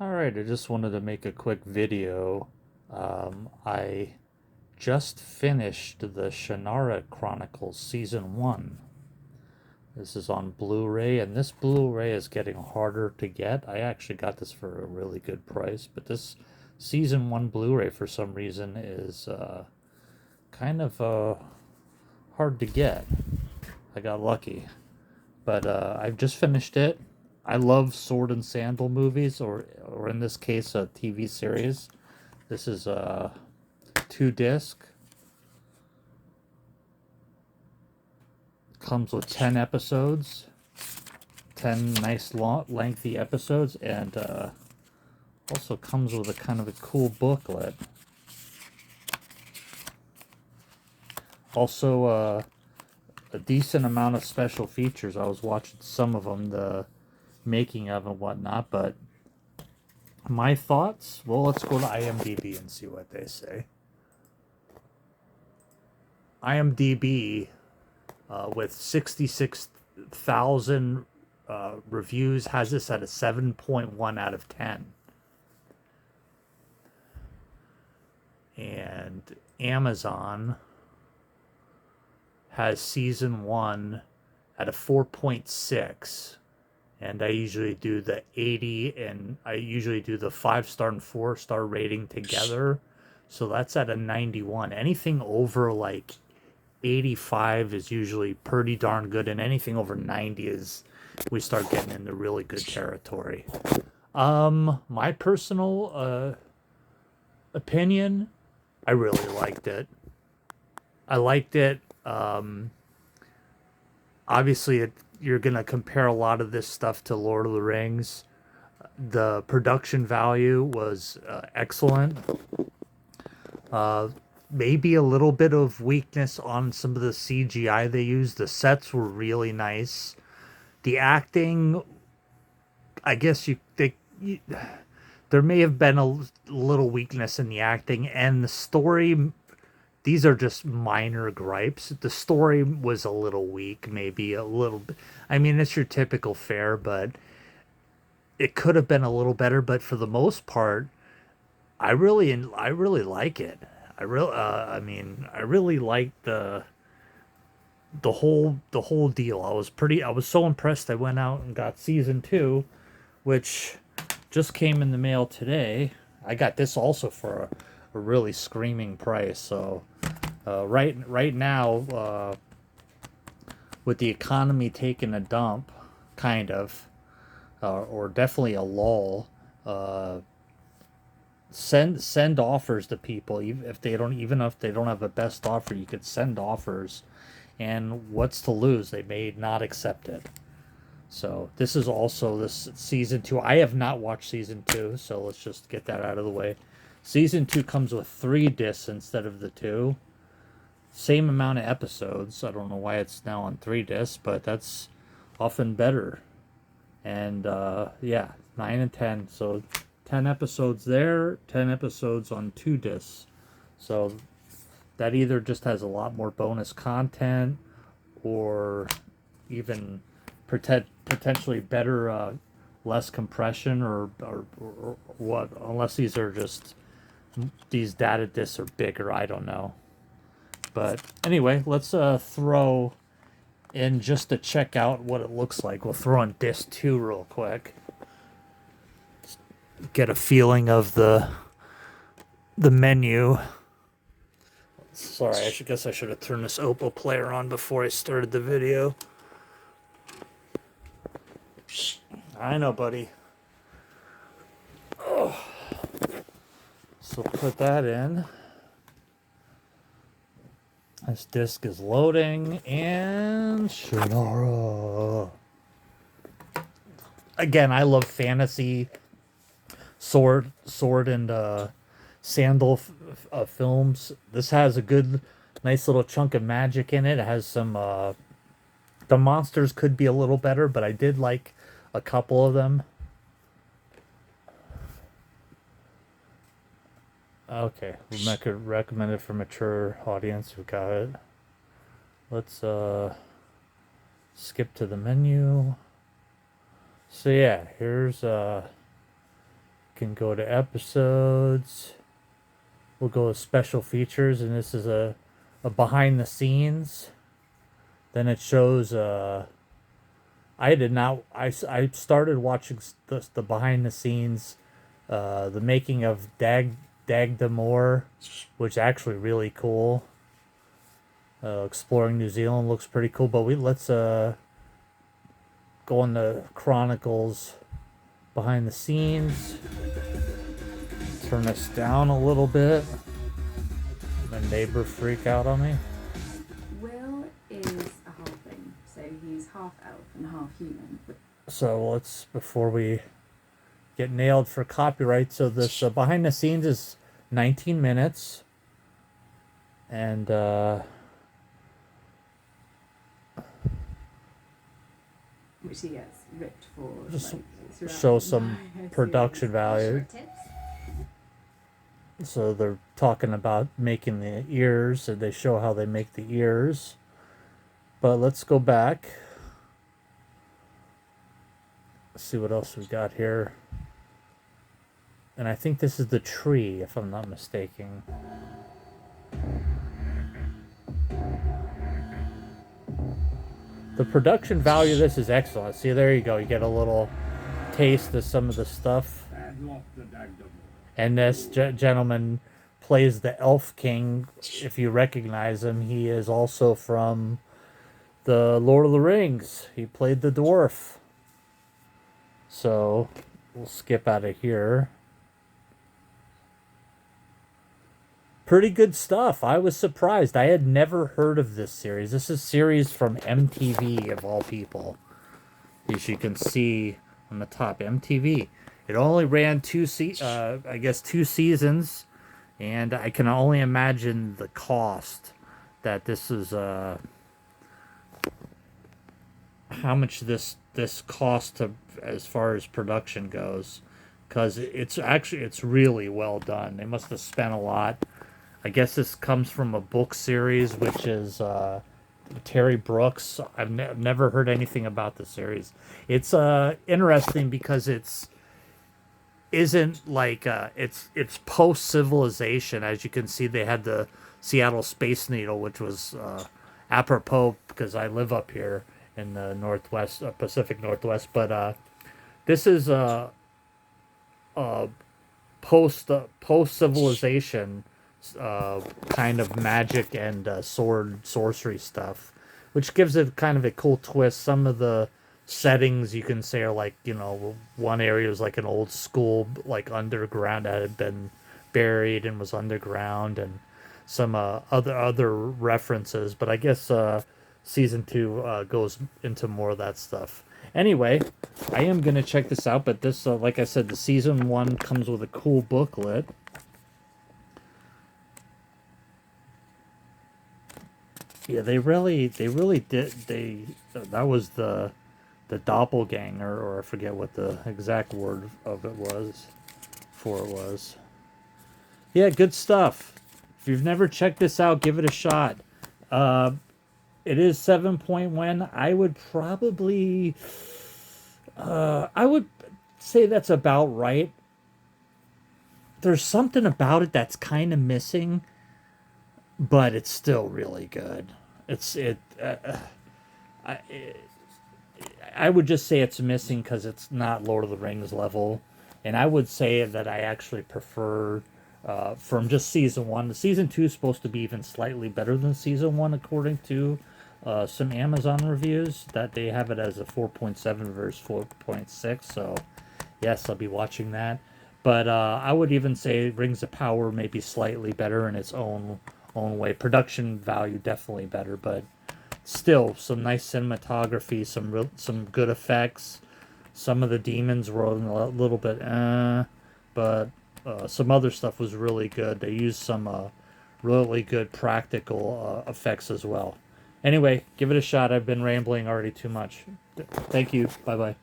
Alright, I just wanted to make a quick video. I just finished the Shannara Chronicles Season 1. This is on Blu-ray, and this Blu-ray is getting harder to get. I actually got this for a really good price, but this Season 1 Blu-ray, for some reason, is kind of hard to get. I got lucky. But I've just finished it. I love sword and sandal movies, or in this case, a TV series. This is a 2 disc. Comes with 10 episodes, 10 nice long, lengthy episodes, and also comes with a kind of a cool booklet. Also, a decent amount of special features. I was watching some of them, the making of and whatnot, but my thoughts? Well, let's go to IMDb and see what they say. IMDb, with 66,000 reviews, has this at a 7.1 out of 10. And Amazon has season 1 at a 4.6. And I usually do the 80, and I usually do the 5-star and 4-star rating together. So that's at a 91. Anything over like 85 is usually pretty darn good, and anything over 90 is we start getting into really good territory. My personal opinion, I really liked it. I liked it. Obviously, you're gonna compare a lot of this stuff to Lord of the Rings. The production value was excellent. Maybe a little bit of weakness on some of the CGI they used. The sets were really nice. The acting, I guess there may have been a little weakness in the acting, and the story. These are just minor gripes. The story was a little weak, maybe a little bit. I mean, it's your typical fare, but it could have been a little better. But for the most part, I really like it. I mean, I really like the whole deal. I was so impressed. I went out and got season 2, which just came in the mail today. I got this also for a really screaming price. So right now, with the economy taking a dump, kind of, or definitely a lull, uh, send offers to people. Even if they don't have a best offer, you could send offers, and what's to lose? They may not accept it. So this is also this season 2. I have not watched season 2, so let's just get that out of the way. Season 2 comes with 3 discs instead of the 2. Same amount of episodes. I don't know why it's now on 3 discs, but that's often better. And yeah, 9 and 10. So 10 episodes there, 10 episodes on 2 discs. So that either just has a lot more bonus content, or even potentially better, less compression, or what. Unless these data discs are bigger, I don't know. But anyway, let's throw in, just to check out what it looks like. We'll throw in disc 2 real quick. Get a feeling of the menu. Sorry, guess I should have turned this Oppo player on before I started the video. I know, buddy. Oh. So put that in. This disc is loading, and Shannara. Again, I love fantasy sword and sandal films. This has a good, nice little chunk of magic in it. It has some. The monsters could be a little better, but I did like a couple of them. Okay, recommended for mature audience. We got it. Let's skip to the menu. So yeah, here's Can go to episodes. We'll go to special features, and this is a behind the scenes. Then it shows I did not. I started watching the behind the scenes, the making of Dagdamore, which is actually really cool. Exploring New Zealand looks pretty cool, but let's go on the Chronicles behind the scenes. Turn this down a little bit. My neighbor freak out on me. Will is a halfling, so he's half elf and half human. So let's, before we get nailed for copyright, so this behind the scenes is 19 minutes. And Which he gets ripped for. Just like, show some production value. So they're talking about making the ears, and they show how they make the ears. But let's go back. Let's see what else we got here. And I think this is the tree, if I'm not mistaken. The production value of this is excellent. See, there you go. You get a little taste of some of the stuff. And this gentleman plays the Elf King. If you recognize him, he is also from the Lord of the Rings. He played the dwarf. So we'll skip out of here. Pretty good stuff. I was surprised. I had never heard of this series. This is a series from MTV, of all people. As you can see on the top, MTV. It only ran two seasons, and I can only imagine the cost that this is. How much this cost to, as far as production goes, because it's really well done. They must have spent a lot. I guess this comes from a book series, which is Terry Brooks. I've never heard anything about the series. It's interesting because it's post civilization. As you can see, they had the Seattle Space Needle, which was apropos because I live up here in the Northwest, Pacific Northwest. But this is post civilization kind of magic and sorcery stuff, which gives it kind of a cool twist. Some of the settings you can say are like, one area is like an old school, like underground that had been buried and was underground, and some other references. But I guess season 2 goes into more of that stuff. Anyway, I am gonna check this out, but this, like I said, the season 1 comes with a cool booklet. Yeah, they really did. That was the doppelganger, or I forget what the exact word of it was. Yeah, good stuff. If you've never checked this out, give it a shot. It is 7.1. I would probably, I would say that's about right. There's something about it that's kind of missing, but it's still really good. I would just say it's missing because it's not Lord of the Rings level, and I would say that I actually prefer from just season 1. The season 2 is supposed to be even slightly better than season 1, according to some Amazon reviews. That they have it as a 4.7 versus 4.6. So yes, I'll be watching that. But I would even say Rings of Power may be slightly better in its own way. Production value definitely better, but still some nice cinematography, some good effects. Some of the demons were a little bit but some other stuff was really good. They used some really good practical effects as well. Anyway, give it a shot. I've been rambling already too much. Thank you. Bye bye.